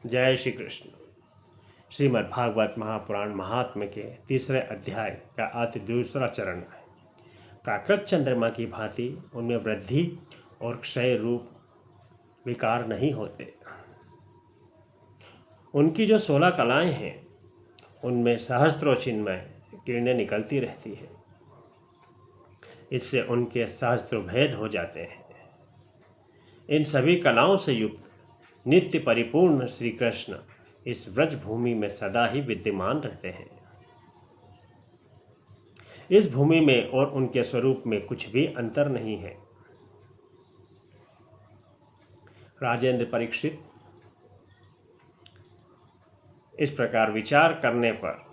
जय श्री कृष्ण। श्रीमद् भागवत महापुराण महात्म्य के तीसरे अध्याय का अति दूसरा चरण है। प्राकृत चंद्रमा की भांति उनमें वृद्धि और क्षय रूप विकार नहीं होते। उनकी जो 16 कलाएं हैं उनमें सहस्त्रों चिन्मय किरणें निकलती रहती है। इससे उनके सहस्त्रों भेद हो जाते हैं। इन सभी कलाओं से युक्त नित्य परिपूर्ण श्री कृष्ण इस व्रज भूमि में सदा ही विद्यमान रहते हैं। इस भूमि में और उनके स्वरूप में कुछ भी अंतर नहीं है। राजेंद्र परीक्षित, इस प्रकार विचार करने पर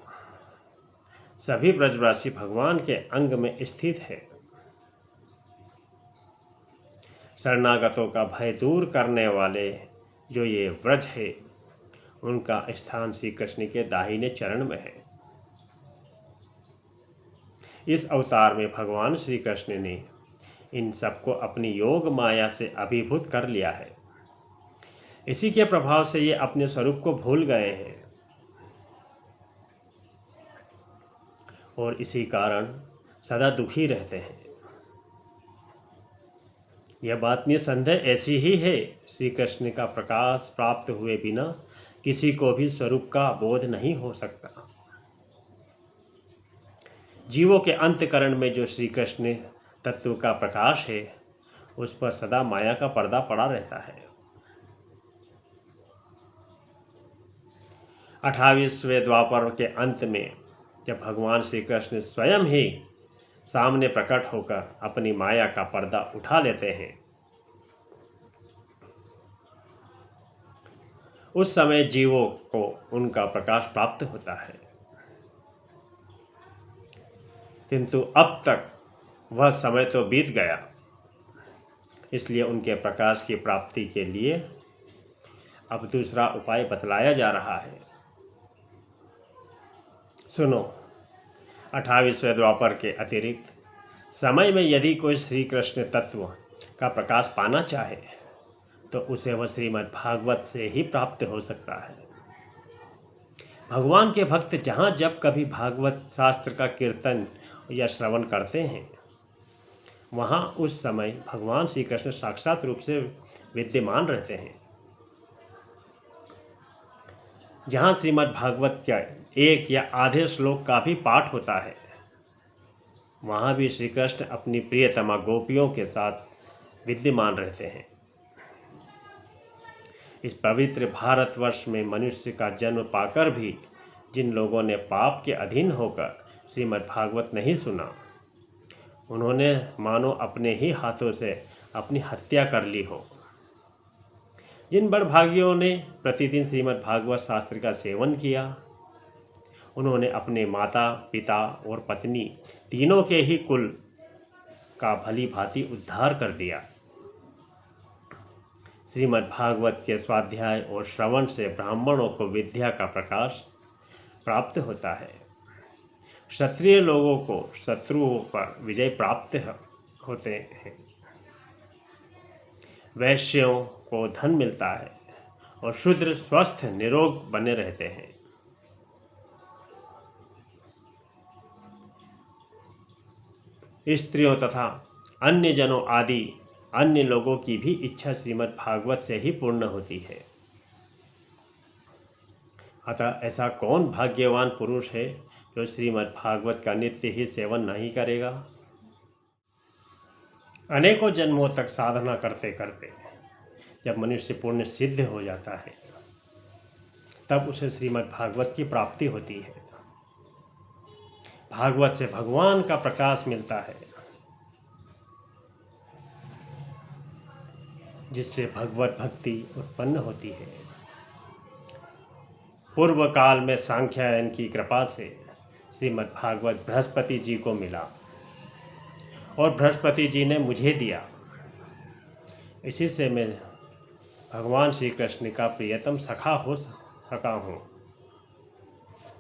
सभी ब्रजवासी भगवान के अंग में स्थित है। शरणागतों का भय दूर करने वाले जो ये व्रज है उनका स्थान श्री कृष्ण के दाहिने चरण में है। इस अवतार में भगवान श्री कृष्ण ने इन सबको अपनी योग माया से अभिभूत कर लिया है। इसी के प्रभाव से ये अपने स्वरूप को भूल गए हैं और इसी कारण सदा दुखी रहते हैं। यह बात निसंदेह ऐसी ही है। श्री कृष्ण का प्रकाश प्राप्त हुए बिना किसी को भी स्वरूप का बोध नहीं हो सकता। जीवों के अंतकरण में जो श्री कृष्ण तत्व का प्रकाश है उस पर सदा माया का पर्दा पड़ा रहता है। 28वें द्वापर के अंत में जब भगवान श्री कृष्ण स्वयं ही सामने प्रकट होकर अपनी माया का पर्दा उठा लेते हैं, उस समय जीवों को उनका प्रकाश प्राप्त होता है। किंतु अब तक वह समय तो बीत गया, इसलिए उनके प्रकाश की प्राप्ति के लिए अब दूसरा उपाय बतलाया जा रहा है। सुनो, 28वें द्वापर के अतिरिक्त समय में यदि कोई श्री कृष्ण तत्व का प्रकाश पाना चाहे तो उसे वह श्रीमद् भागवत से ही प्राप्त हो सकता है। भगवान के भक्त जहाँ जब कभी भागवत शास्त्र का कीर्तन या श्रवण करते हैं वहाँ उस समय भगवान श्री कृष्ण साक्षात रूप से विद्यमान रहते हैं। जहाँ श्रीमद् भागवत का एक या आधे श्लोक का भी पाठ होता है वहाँ भी श्री कृष्ण अपनी प्रियतमा गोपियों के साथ विद्यमान रहते हैं। इस पवित्र भारतवर्ष में मनुष्य का जन्म पाकर भी जिन लोगों ने पाप के अधीन होकर श्रीमद् भागवत नहीं सुना उन्होंने मानो अपने ही हाथों से अपनी हत्या कर ली हो। जिन बड़भागियों ने प्रतिदिन श्रीमद् भागवत शास्त्र का सेवन किया उन्होंने अपने माता पिता और पत्नी तीनों के ही कुल का भली भांति उद्धार कर दिया। श्रीमद् भागवत के स्वाध्याय और श्रवण से ब्राह्मणों को विद्या का प्रकाश प्राप्त होता है। क्षत्रिय लोगों को शत्रुओं पर विजय प्राप्त होते हैं। वैश्यों को धन मिलता है और शूद्र स्वस्थ निरोग बने रहते हैं। स्त्रियों तथा अन्य जनों आदि अन्य लोगों की भी इच्छा श्रीमद् भागवत से ही पूर्ण होती है। अतः ऐसा कौन भाग्यवान पुरुष है जो श्रीमद् भागवत का नित्य ही सेवन नहीं करेगा। अनेकों जन्मों तक साधना करते करते जब मनुष्य पुण्य सिद्ध हो जाता है तब उसे श्रीमद् भागवत की प्राप्ति होती है। भागवत से भगवान का प्रकाश मिलता है जिससे भगवत भक्ति उत्पन्न होती है। पूर्व काल में सांख्यायन की कृपा से श्रीमद् भागवत बृहस्पति जी को मिला और बृहस्पति जी ने मुझे दिया। इसी से मैं भगवान श्री कृष्ण का प्रियतम सखा हो सका हूँ।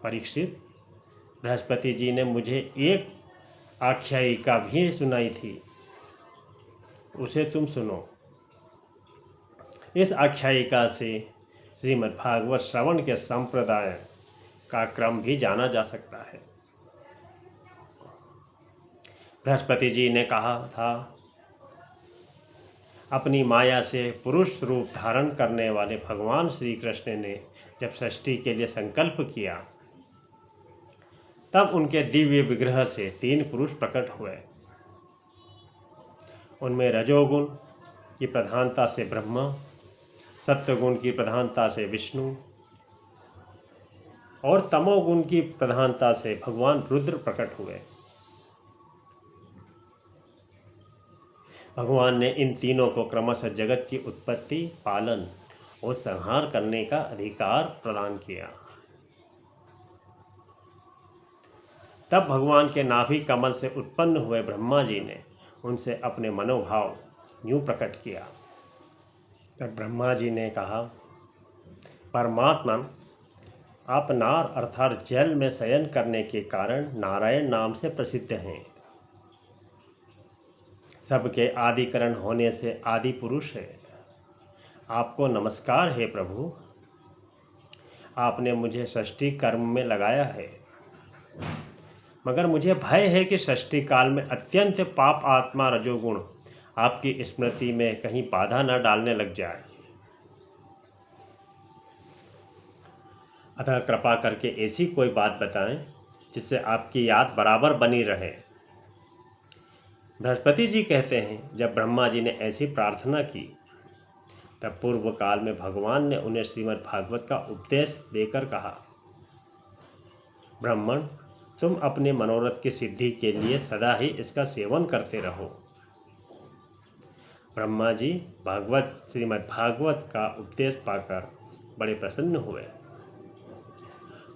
परीक्षित, बृहस्पति जी ने मुझे एक आख्यायिका भी सुनाई थी, उसे तुम सुनो। इस आख्यायिका से श्रीमद् भागवत श्रवण के संप्रदाय का क्रम भी जाना जा सकता है। बृहस्पति जी ने कहा था, अपनी माया से पुरुष रूप धारण करने वाले भगवान श्री कृष्ण ने जब सृष्टि के लिए संकल्प किया, तब उनके दिव्य विग्रह से 3 पुरुष प्रकट हुए। उनमें रजोगुण की प्रधानता से ब्रह्मा, सत्वगुण की प्रधानता से विष्णु और तमोगुण की प्रधानता से भगवान रुद्र प्रकट हुए। भगवान ने इन तीनों को क्रमशः जगत की उत्पत्ति, पालन और संहार करने का अधिकार प्रदान किया। तब भगवान के नाभि कमल से उत्पन्न हुए ब्रह्मा जी ने उनसे अपने मनोभाव यूं प्रकट किया। तब ब्रह्मा जी ने कहा, परमात्मा, आप नार अर्थात जल में शयन करने के कारण नारायण नाम से प्रसिद्ध हैं। सबके आदिकरण होने से आदि पुरुष है। आपको नमस्कार है प्रभु। आपने मुझे सृष्टि कर्म में लगाया है, मगर मुझे भय है कि सृष्टि काल में अत्यंत पाप आत्मा रजोगुण आपकी स्मृति में कहीं बाधा न डालने लग जाए। अतः कृपा करके ऐसी कोई बात बताएं जिससे आपकी याद बराबर बनी रहे। बृहस्पति जी कहते हैं, जब ब्रह्मा जी ने ऐसी प्रार्थना की, तब पूर्व काल में भगवान ने उन्हें श्रीमद् भागवत का उपदेश देकर कहा, ब्राह्मण, तुम अपने मनोरथ की सिद्धि के लिए सदा ही इसका सेवन करते रहो। ब्रह्मा जी श्रीमद् भागवत का उपदेश पाकर बड़े प्रसन्न हुए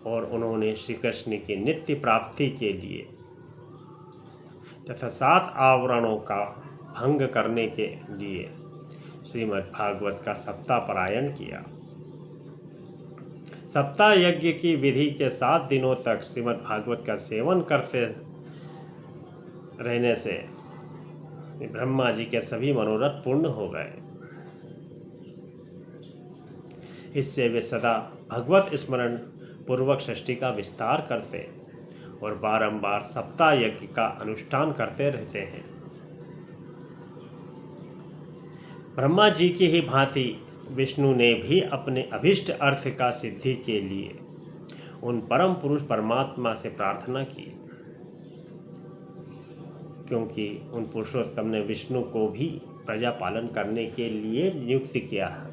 और उन्होंने श्री कृष्ण की नित्य प्राप्ति के लिए तथा 7 आवरणों का भंग करने के लिए श्रीमद् भागवत का सप्ताह पारायण किया। सप्ताह यज्ञ की विधि के 7 दिनों तक श्रीमद् भागवत का सेवन करते रहने से ब्रह्मा जी के सभी मनोरथ पूर्ण हो गए। इससे वे सदा भगवत स्मरण पूर्वक सृष्टि का विस्तार करते और बारंबार सप्ताह यज्ञ का अनुष्ठान करते रहते हैं। ब्रह्मा जी की ही भांति विष्णु ने भी अपने अभिष्ट अर्थ का सिद्धि के लिए उन परम पुरुष परमात्मा से प्रार्थना की, क्योंकि उन पुरुषोत्तम ने विष्णु को भी प्रजा पालन करने के लिए नियुक्त किया है।